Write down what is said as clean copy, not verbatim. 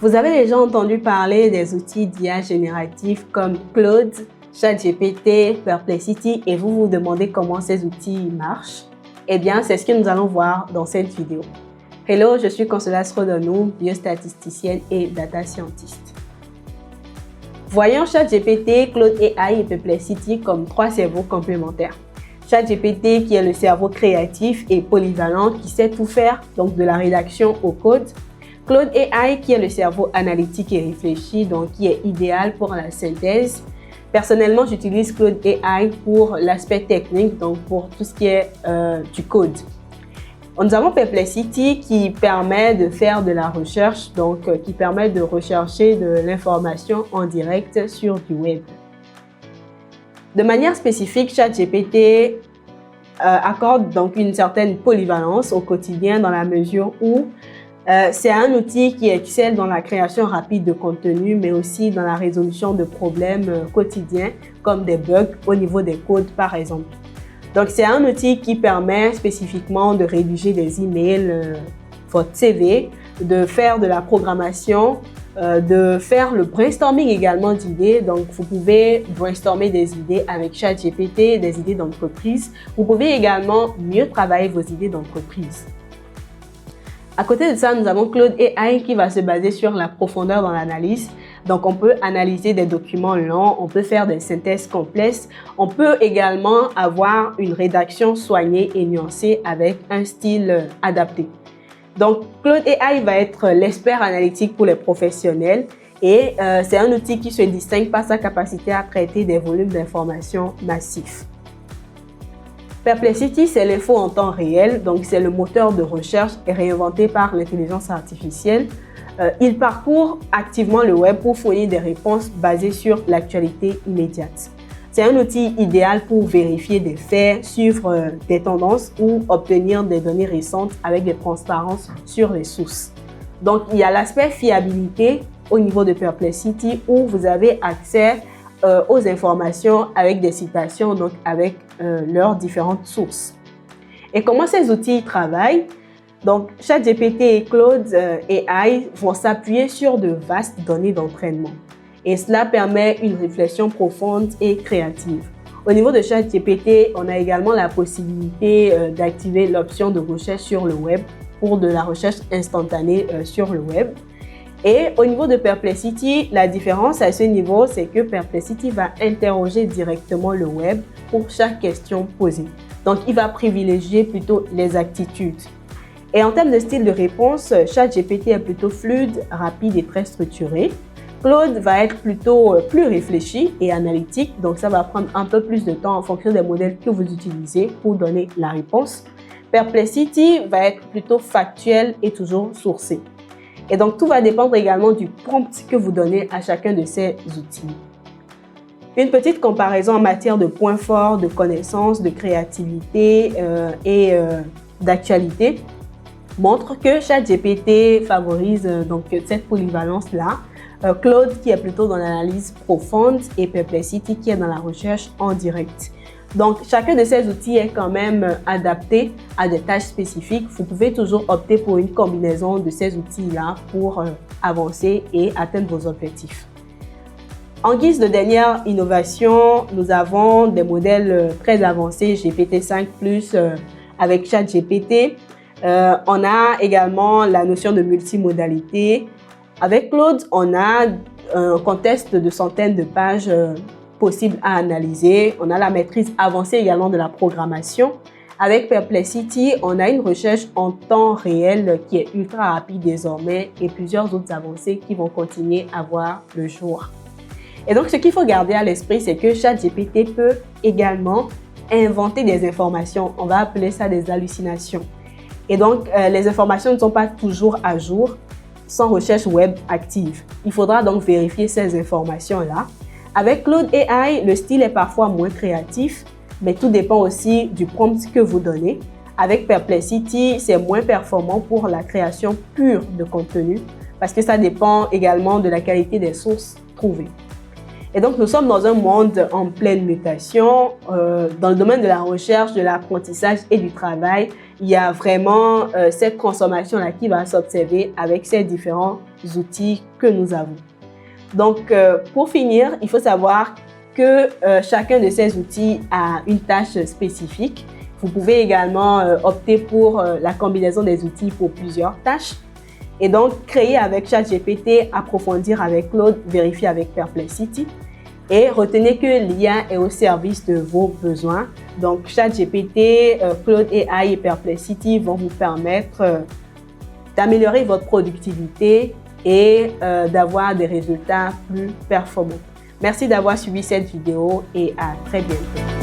Vous avez déjà entendu parler des outils d'IA génératifs comme Claude, ChatGPT, Perplexity et vous vous demandez comment ces outils marchent? Eh bien, c'est ce que nous allons voir dans cette vidéo. Hello, je suis Consolas Rodonou, biostatisticienne et data scientist. Voyons ChatGPT, Claude AI et Perplexity comme trois cerveaux complémentaires. ChatGPT qui est le cerveau créatif et polyvalent qui sait tout faire, donc de la rédaction au code. Claude AI qui est le cerveau analytique et réfléchi, donc qui est idéal pour la synthèse. Personnellement, j'utilise Claude AI pour l'aspect technique, donc pour tout ce qui est du code. Nous avons Perplexity qui permet de faire de la recherche, donc qui permet de rechercher de l'information en direct sur du web. De manière spécifique, ChatGPT accorde donc une certaine polyvalence au quotidien dans la mesure où c'est un outil qui excelle dans la création rapide de contenu, mais aussi dans la résolution de problèmes quotidiens comme des bugs au niveau des codes par exemple. Donc c'est un outil qui permet spécifiquement de rédiger des emails, votre CV, de faire de la programmation, de faire le brainstorming également d'idées. Donc vous pouvez brainstormer des idées avec ChatGPT, des idées d'entreprise. Vous pouvez également mieux travailler vos idées d'entreprise. À côté de ça, nous avons Claude AI qui va se baser sur la profondeur dans l'analyse. Donc, on peut analyser des documents longs, on peut faire des synthèses complexes. On peut également avoir une rédaction soignée et nuancée avec un style adapté. Donc, Claude AI va être l'expert analytique pour les professionnels et c'est un outil qui se distingue par sa capacité à traiter des volumes d'informations massifs. Perplexity, c'est l'info en temps réel, donc c'est le moteur de recherche réinventé par l'intelligence artificielle. Il parcourt activement le web pour fournir des réponses basées sur l'actualité immédiate. C'est un outil idéal pour vérifier des faits, suivre des tendances ou obtenir des données récentes avec des transparences sur les sources. Donc, il y a l'aspect fiabilité au niveau de Perplexity où vous avez accès aux informations avec des citations, donc avec leurs différentes sources. Et comment ces outils travaillent? Donc, ChatGPT et Claude AI vont s'appuyer sur de vastes données d'entraînement. Et cela permet une réflexion profonde et créative. Au niveau de ChatGPT, on a également la possibilité d'activer l'option de recherche sur le web pour de la recherche instantanée sur le web. Et au niveau de Perplexity, la différence à ce niveau, c'est que Perplexity va interroger directement le web pour chaque question posée. Donc, il va privilégier plutôt les aptitudes. Et en termes de style de réponse, ChatGPT est plutôt fluide, rapide et très structuré. Claude va être plutôt plus réfléchi et analytique, donc ça va prendre un peu plus de temps en fonction des modèles que vous utilisez pour donner la réponse. Perplexity va être plutôt factuel et toujours sourcé. Et donc, tout va dépendre également du prompt que vous donnez à chacun de ces outils. Une petite comparaison en matière de points forts, de connaissances, de créativité et d'actualité montre que ChatGPT favorise donc cette polyvalence-là. Claude qui est plutôt dans l'analyse profonde et Perplexity qui est dans la recherche en direct. Donc, chacun de ces outils est quand même adapté à des tâches spécifiques. Vous pouvez toujours opter pour une combinaison de ces outils-là pour avancer et atteindre vos objectifs. En guise de dernière innovation, nous avons des modèles très avancés, GPT-5+, avec ChatGPT. On a également la notion de multimodalité. Avec Claude, on a un contexte de centaines de pages possible à analyser. On a la maîtrise avancée également de la programmation. Avec Perplexity, on a une recherche en temps réel qui est ultra rapide désormais et plusieurs autres avancées qui vont continuer à voir le jour. Et donc, ce qu'il faut garder à l'esprit, c'est que ChatGPT peut également inventer des informations. On va appeler ça des hallucinations. Et donc, les informations ne sont pas toujours à jour sans recherche web active. Il faudra donc vérifier ces informations-là. Avec Claude AI, le style est parfois moins créatif, mais tout dépend aussi du prompt que vous donnez. Avec Perplexity, c'est moins performant pour la création pure de contenu parce que ça dépend également de la qualité des sources trouvées. Et donc, nous sommes dans un monde en pleine mutation. Dans le domaine de la recherche, de l'apprentissage et du travail, il y a vraiment cette transformation-là qui va s'observer avec ces différents outils que nous avons. Donc, pour finir, il faut savoir que chacun de ces outils a une tâche spécifique. Vous pouvez également opter pour la combinaison des outils pour plusieurs tâches. Et donc, créer avec ChatGPT, approfondir avec Claude, vérifier avec Perplexity. Et retenez que l'IA est au service de vos besoins. Donc, ChatGPT, Claude AI et Perplexity vont vous permettre d'améliorer votre productivité et d'avoir des résultats plus performants. Merci d'avoir suivi cette vidéo et à très bientôt.